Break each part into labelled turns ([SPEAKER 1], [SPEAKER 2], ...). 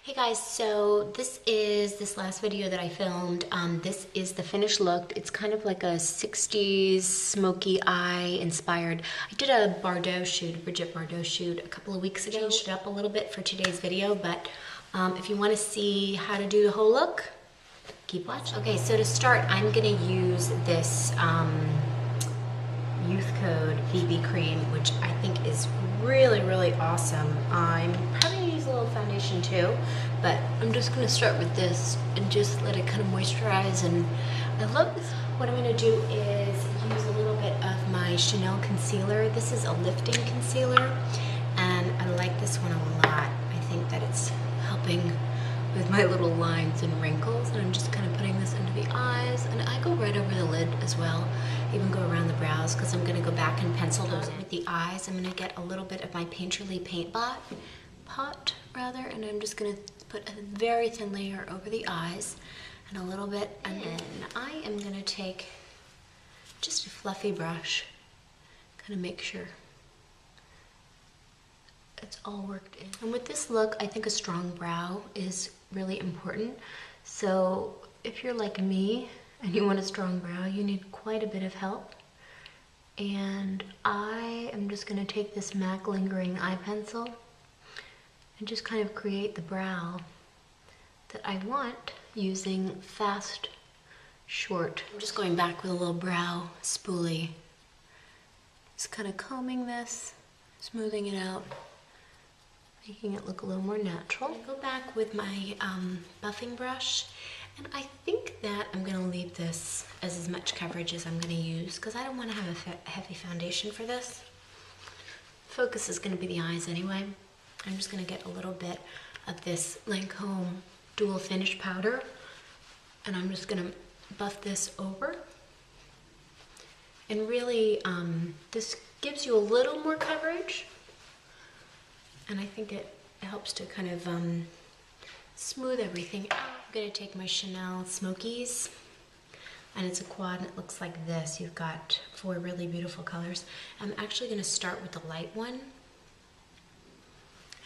[SPEAKER 1] Hey guys, so this is this last video that I filmed. This is the finished look. It's kind of like a 60s smoky eye inspired. I did a Bardot shoot, Bridget Bardot shoot a couple of weeks ago. Changed it up a little bit for today's video, but if you want to see how to do the whole look, keep watching. Okay, so to start, I'm gonna use this Youth Code BB cream, which I think is really awesome. I'm probably gonna use a little foundation too, but I'm just gonna start with this and just let it kind of moisturize. And I love this. What I'm gonna do is use a little bit of my Chanel concealer. This is a lifting concealer, and I like this one a lot. I think that it's helping with my little lines and wrinkles, and I'm just kind of putting this under the eyes, and I go right over the lid as well, even go around the brows, because I'm going to go back and pencil those in. With the eyes, I'm going to get a little bit of my Painterly paint pot, and I'm just going to put a very thin layer over the eyes and a little bit, and then I am going to take just a fluffy brush, kind of make sure it's all worked in. And with this look, I think a strong brow is really important. So if you're like me and you want a strong brow, you need quite a bit of help. And I am just gonna take this MAC Lingering Eye Pencil and just kind of create the brow that I want using fast, short. I'm just going back with a little brow spoolie. Just kind of combing this, smoothing it out, making it look a little more natural. I go back with my buffing brush, and I think that I'm gonna leave this as much coverage as I'm gonna use, because I don't wanna have a heavy foundation for this. Focus is gonna be the eyes anyway. I'm just gonna get a little bit of this Lancome Dual Finish powder, and I'm just gonna buff this over. And really, this gives you a little more coverage, and I think it helps to kind of smooth everything out. I'm gonna take my Chanel Smokies, and it's a quad, and it looks like this. You've got 4 really beautiful colors. I'm actually gonna start with the light one,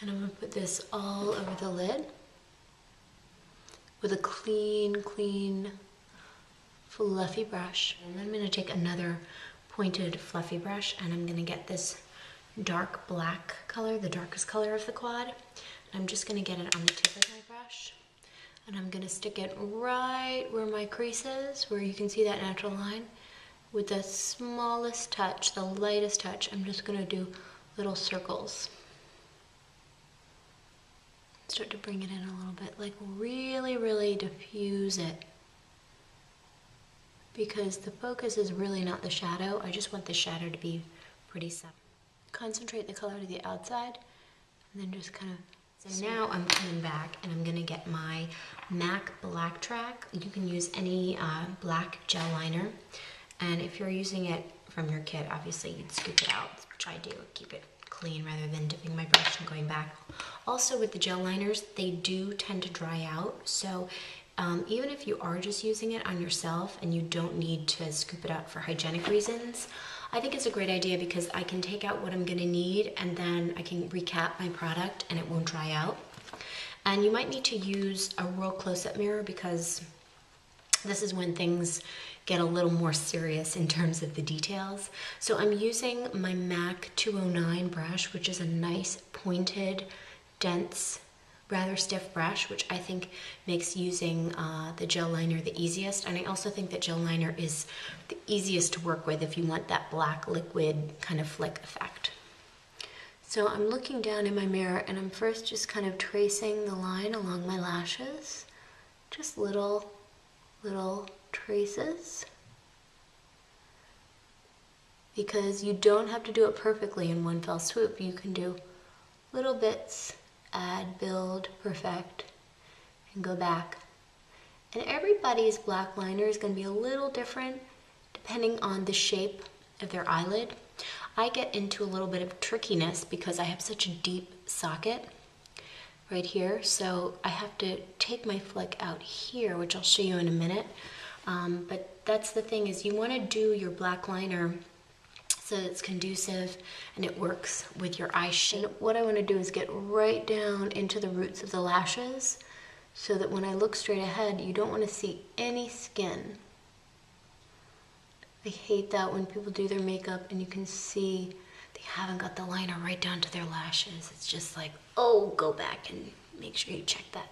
[SPEAKER 1] and I'm gonna put this all over the lid with a clean, fluffy brush. And then I'm gonna take another pointed fluffy brush, and I'm gonna get this dark black color, the darkest color of the quad. And I'm just gonna get it on the tip of my brush, and I'm gonna stick it right where my crease is, where you can see that natural line. With the smallest touch, the lightest touch, I'm just gonna do little circles. Start to bring it in a little bit, like really diffuse it. Because the focus is really not the shadow. I just want the shadow to be pretty subtle. Concentrate the color to the outside, and then just kind of. So now I'm coming back, and I'm gonna get my MAC Black Track. You can use any black gel liner, and if you're using it from your kit, obviously you'd scoop it out, which I do, keep it clean rather than dipping my brush and going back. Also with the gel liners, they do tend to dry out, so even if you are just using it on yourself and you don't need to scoop it out for hygienic reasons, I think it's a great idea, because I can take out what I'm gonna need, and then I can recap my product and it won't dry out. And you might need to use a real close-up mirror, because this is when things get a little more serious in terms of the details. So I'm using my MAC 209 brush, which is a nice pointed, dense, rather stiff brush, which I think makes using the gel liner the easiest. And I also think that gel liner is the easiest to work with if you want that black liquid kind of flick effect. So I'm looking down in my mirror, and I'm first just kind of tracing the line along my lashes. Just little traces. Because you don't have to do it perfectly in one fell swoop. You can do little bits, add, build, perfect, and go back. And everybody's black liner is going to be a little different depending on the shape of their eyelid. I get into a little bit of trickiness because I have such a deep socket right here, so I have to take my flick out here, which I'll show you in a minute. But that's the thing, is you want to do your black liner so it's conducive and it works with your eye shape. And what I want to do is get right down into the roots of the lashes so that when I look straight ahead, you don't want to see any skin. I hate that when people do their makeup and you can see they haven't got the liner right down to their lashes. It's just like, oh, go back and make sure you check that.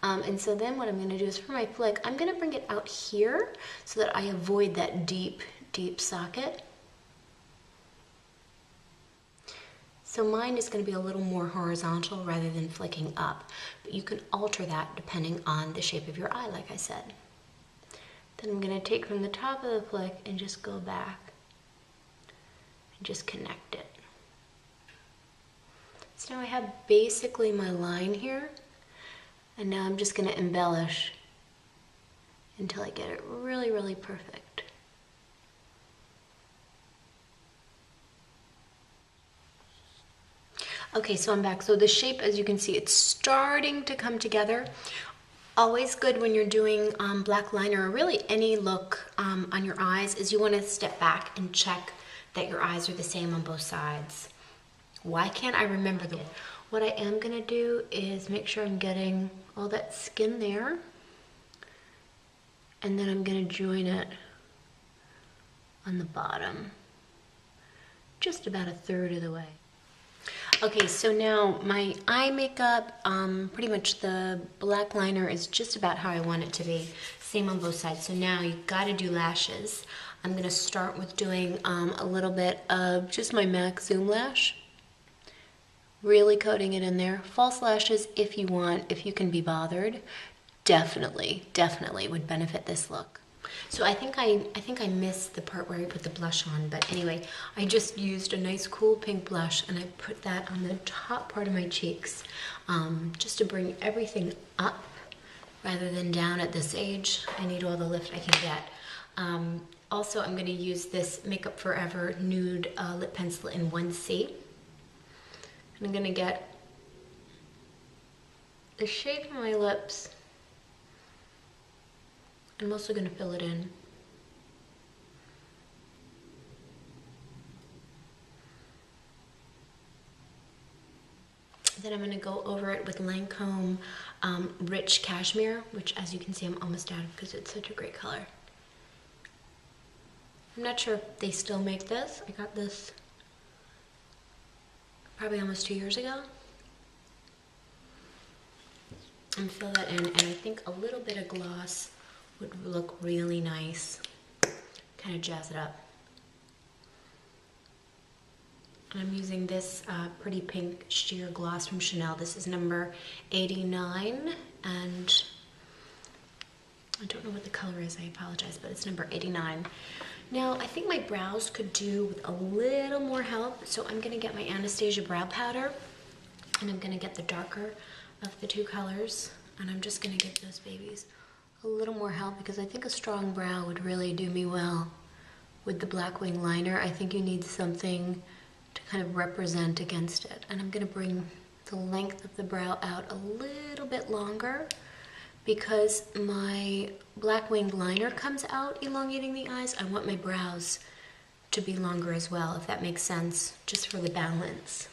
[SPEAKER 1] And so then what I'm going to do is for my flick, I'm going to bring it out here so that I avoid that deep, deep socket. So mine is going to be a little more horizontal rather than flicking up, but you can alter that depending on the shape of your eye, like I said. Then I'm going to take from the top of the flick and just go back and just connect it. So now I have basically my line here, and now I'm just going to embellish until I get it really, really perfect. Okay, so I'm back. So the shape, as you can see, it's starting to come together. Always good when you're doing black liner, or really any look on your eyes, is you want to step back and check that your eyes are the same on both sides. Why can't I remember the... What I am going to do is make sure I'm getting all that skin there, and then I'm going to join it on the bottom, just about a third of the way. Okay, so now my eye makeup, pretty much the black liner is just about how I want it to be. Same on both sides. So now you've got to do lashes. I'm going to start with doing a little bit of just my MAC Zoom lash. Really coating it in there. False lashes if you want, if you can be bothered. Definitely, definitely would benefit this look. So I think I missed the part where I put the blush on, but anyway, I just used a nice cool pink blush and I put that on the top part of my cheeks, just to bring everything up rather than down at this age. I need all the lift I can get. Also, I'm going to use this Makeup Forever nude lip pencil in 1C. And I'm going to get the shape of my lips. I'm also going to fill it in. Then I'm going to go over it with Lancome Rich Cashmere, which, as you can see, I'm almost out of because it's such a great color. I'm not sure if they still make this. I got this probably almost 2 years ago. And fill that in, and I think a little bit of gloss would look really nice. Kind of jazz it up. And I'm using this pretty pink sheer gloss from Chanel. This is number 89, and I don't know what the color is, I apologize, but it's number 89. Now, I think my brows could do with a little more help, so I'm gonna get my Anastasia brow powder, and I'm gonna get the darker of the two colors, and I'm just gonna give those babies a little more help because I think a strong brow would really do me well with the black wing liner. I think you need something to kind of represent against it. And I'm gonna bring the length of the brow out a little bit longer because my black winged liner comes out elongating the eyes. I want my brows to be longer as well, if that makes sense, just for the balance.